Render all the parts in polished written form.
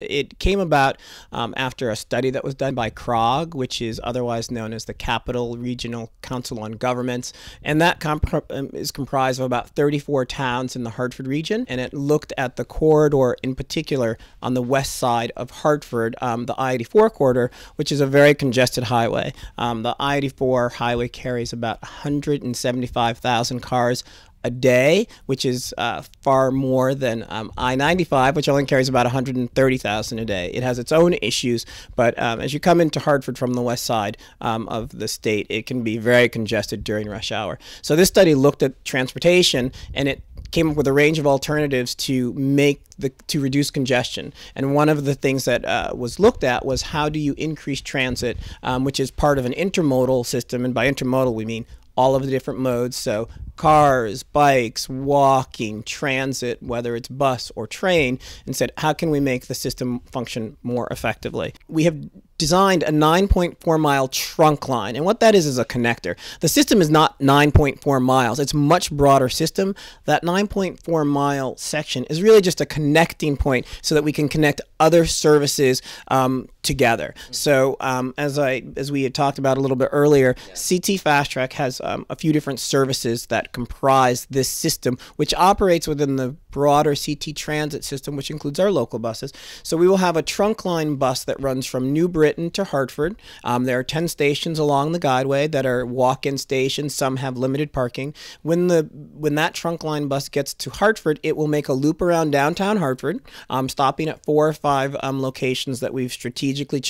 It came about after a study that was done by CROG, which is otherwise known as the Capital Regional Council on Governments, and that is comprised of about 34 towns in the Hartford region, and it looked at the corridor in particular on the west side of Hartford, the I-84 corridor, which is a very congested highway. The I-84 highway carries about 175,000 cars a day, which is far more than I-95, which only carries about 130,000 a day. It has its own issues, but as you come into Hartford from the west side of the state, it can be very congested during rush hour. So this study looked at transportation, and it came up with a range of alternatives to reduce congestion. And one of the things that was looked at was how do you increase transit, which is part of an intermodal system, and by intermodal we mean all of the different modes, so cars, bikes, walking, transit, whether it's bus or train, and said, how can we make the system function more effectively? We have designed a 9.4 mile trunk line, and what that is a connector. The system is not 9.4 miles, it's a much broader system. That 9.4 mile section is really just a connecting point so that we can connect other services together. So as we had talked about a little bit earlier, CT Fastrak has a few different services that comprise this system, which operates within the broader CT transit system, which includes our local buses. So we will have a trunk line bus that runs from New Britain to Hartford. There are 10 stations along the guideway that are walk-in stations. Some have limited parking. When that trunk line bus gets to Hartford, it will make a loop around downtown Hartford, stopping at 4 or 5 locations that we've strategically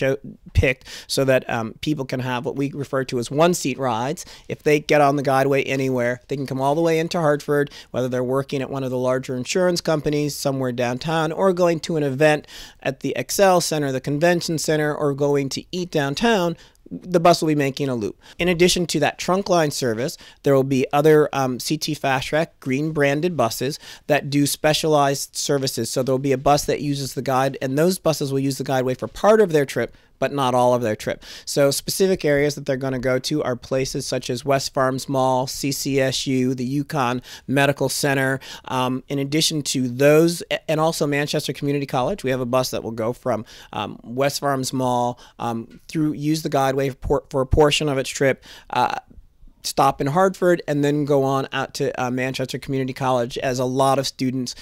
picked so that people can have what we refer to as one-seat rides. If they get on the guideway anywhere, they can come all the way into Hartford, whether they're working at one of the larger insurance companies somewhere downtown, or going to an event at the Excel Center, the Convention Center, or going to eat downtown. The bus will be making a loop. In addition to that trunk line service, there will be other CT Fastrak green branded buses that do specialized services. So there will be a bus that uses the guide, and those buses will use the guideway for part of their trip, but not all of their trip. So specific areas that they're going to go to are places such as West Farms Mall, CCSU, the Yukon Medical Center. In addition to those, and also Manchester Community College, we have a bus that will go from West Farms Mall use the guideway for a portion of its trip, stop in Hartford, and then go on out to Manchester Community College, as a lot of students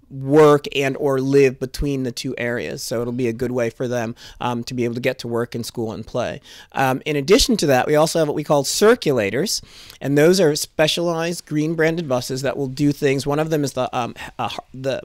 work and or live between the two areas. So it'll be a good way for them to be able to get to work and school and play. In addition to that, we also have what we call circulators, and those are specialized green branded buses that will do things. One of them is the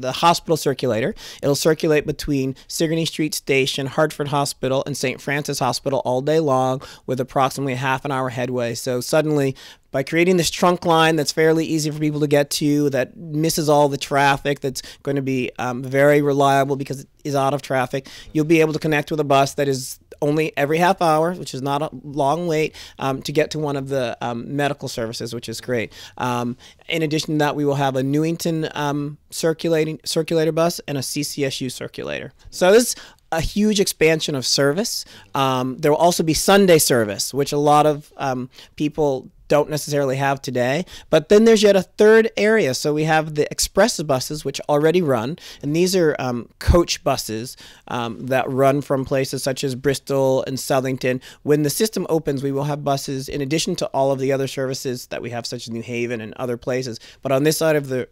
hospital circulator. It'll circulate between Sigourney Street Station, Hartford Hospital, and St. Francis Hospital all day long with approximately a half-an-hour headway. So suddenly, by creating this trunk line that's fairly easy for people to get to, that misses all the traffic, that's going to be very reliable because it is out of traffic, you'll be able to connect with a bus that is only every half hour, which is not a long wait, to get to one of the medical services, which is great. In addition to that, we will have a Newington circulator bus and a CCSU circulator. So this is a huge expansion of service. There will also be Sunday service, which a lot of people don't necessarily have today. But then there's yet a third area. So we have the express buses, which already run, and these are coach buses that run from places such as Bristol and Southington. When the system opens, we will have buses in addition to all of the other services that we have, such as New Haven and other places. But on this side of the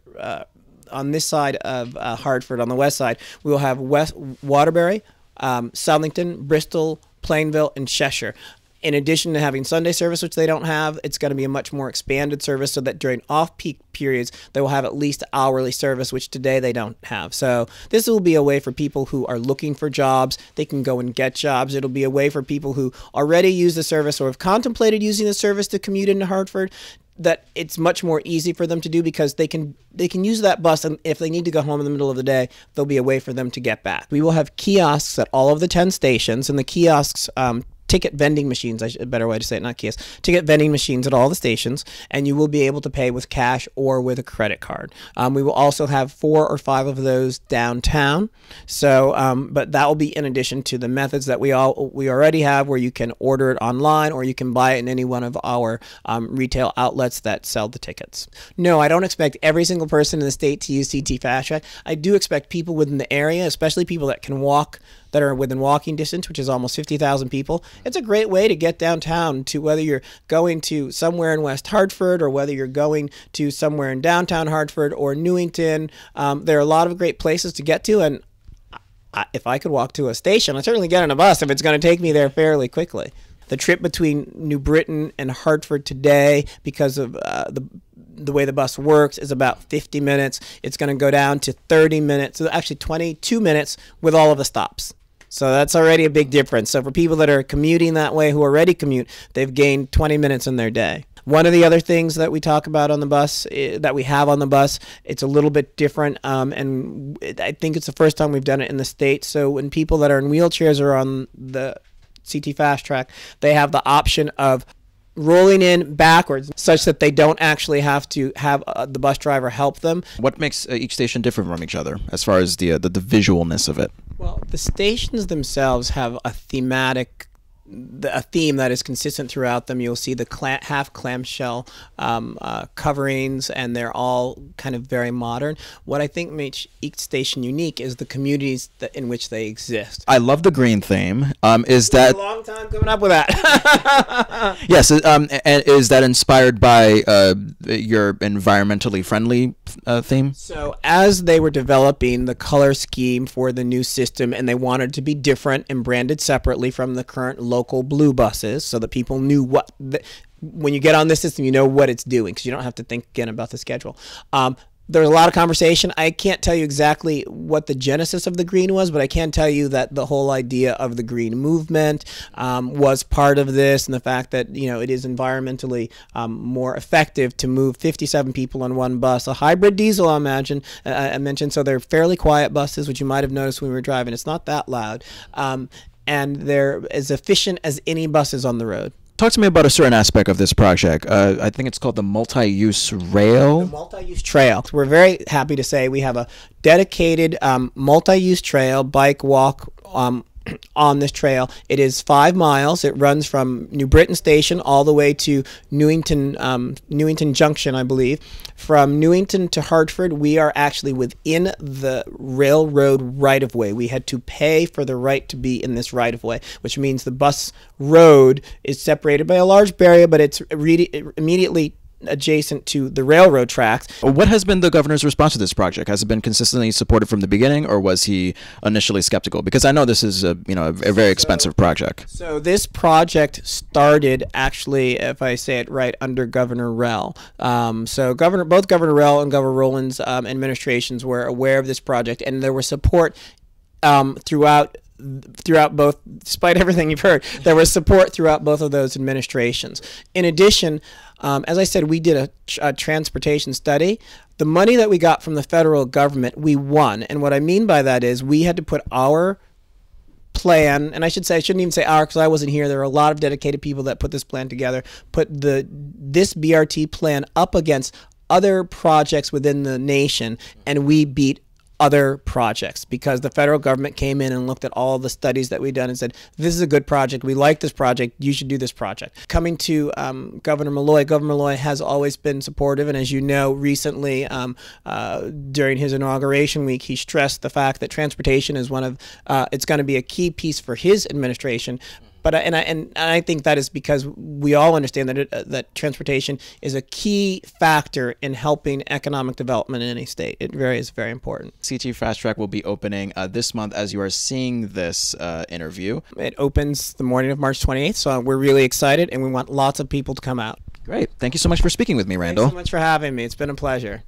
Hartford, on the west side, we will have Waterbury, Southington, Bristol, Plainville, and Cheshire. In addition to having Sunday service, which they don't have, it's going to be a much more expanded service so that during off-peak periods, they will have at least hourly service, which today they don't have. So this will be a way for people who are looking for jobs. They can go and get jobs. It'll be a way for people who already use the service or have contemplated using the service to commute into Hartford, that it's much more easy for them to do because they can use that bus, and if they need to go home in the middle of the day, there'll be a way for them to get back. We will have kiosks at all of the 10 stations, and the kiosks ticket vending machines, a better way to say it, not kiosks, ticket vending machines at all the stations, and you will be able to pay with cash or with a credit card. We will also have 4 or 5 of those downtown. So, but that will be in addition to the methods that we already have, where you can order it online or you can buy it in any one of our retail outlets that sell the tickets. No, I don't expect every single person in the state to use CT fastrak. I do expect people within the area, especially people that can walk, that are within walking distance, which is almost 50,000 people. It's a great way to get downtown, to whether you're going to somewhere in West Hartford or whether you're going to somewhere in downtown Hartford or Newington. There are a lot of great places to get to, and if I could walk to a station, I'd certainly get on a bus if it's going to take me there fairly quickly. The trip between New Britain and Hartford today, because of the way the bus works, is about 50 minutes. It's going to go down to 30 minutes, so actually 22 minutes with all of the stops. So that's already a big difference. So for people that are commuting that way, who already commute, they've gained 20 minutes in their day. One of the other things that we talk about on the bus, that we have on the bus, it's a little bit different, and I think it's the first time we've done it in the state. So when people that are in wheelchairs are on the CT fastrak, they have the option of rolling in backwards, such that they don't actually have to have the bus driver help them. What makes each station different from each other as far as the visualness of it? Well, the stations themselves have a theme that is consistent throughout them. You'll see the half clamshell coverings, and they're all kind of very modern. What I think makes each station unique is the communities in which they exist. I love the green theme. Is that a long time coming up with that? Yes, and is that inspired by your environmentally friendly theme? So as they were developing the color scheme for the new system, and they wanted to be different and branded separately from the current local blue buses, so that people knew what when you get on this system, you know what it's doing, because you don't have to think again about the schedule. There's a lot of conversation. I can't tell you exactly what the genesis of the green was, but I can tell you that the whole idea of the green movement was part of this, and the fact that, you know, it is environmentally more effective to move 57 people on one bus. A hybrid diesel, I mentioned, so they're fairly quiet buses, which you might have noticed when we were driving. It's not that loud, and they're as efficient as any buses on the road. Talk to me about a certain aspect of this project. I think it's called the multi-use rail. The multi-use trail. We're very happy to say we have a dedicated multi-use trail, bike, walk, on this trail. It is 5 miles. It runs from New Britain Station all the way to Newington Junction, I believe. From Newington to Hartford, we are actually within the railroad right-of-way. We had to pay for the right to be in this right-of-way, which means the bus road is separated by a large barrier, but it's immediately adjacent to the railroad tracks. What has been the governor's response to this project? Has it been consistently supported from the beginning, or was he initially skeptical? Because I know this is a very expensive project. So this project started, actually, if I say it right, under Governor Rell. So both Governor Rell and Governor Rowland's administrations were aware of this project, and there was support throughout both, despite everything you've heard, there was support throughout both of those administrations. In addition, as I said, we did a transportation study. The money that we got from the federal government, we won. And what I mean by that is we had to put our plan, and I shouldn't even say our, because I wasn't here. There were a lot of dedicated people that put this plan together, put this BRT plan up against other projects within the nation, and we beat other projects, because the federal government came in and looked at all the studies that we've done and said, this is a good project, we like this project, you should do this project. Coming to Governor Malloy, Governor Malloy has always been supportive, and as you know, recently during his inauguration week, he stressed the fact that transportation is it's going to be a key piece for his administration. But I think that is because we all understand that transportation is a key factor in helping economic development in any state. It is very important. CT fastrak will be opening this month as you are seeing this interview. It opens the morning of March 28th, so we're really excited, and we want lots of people to come out. Great. Thank you so much for speaking with me, Randal. Thanks so much for having me. It's been a pleasure.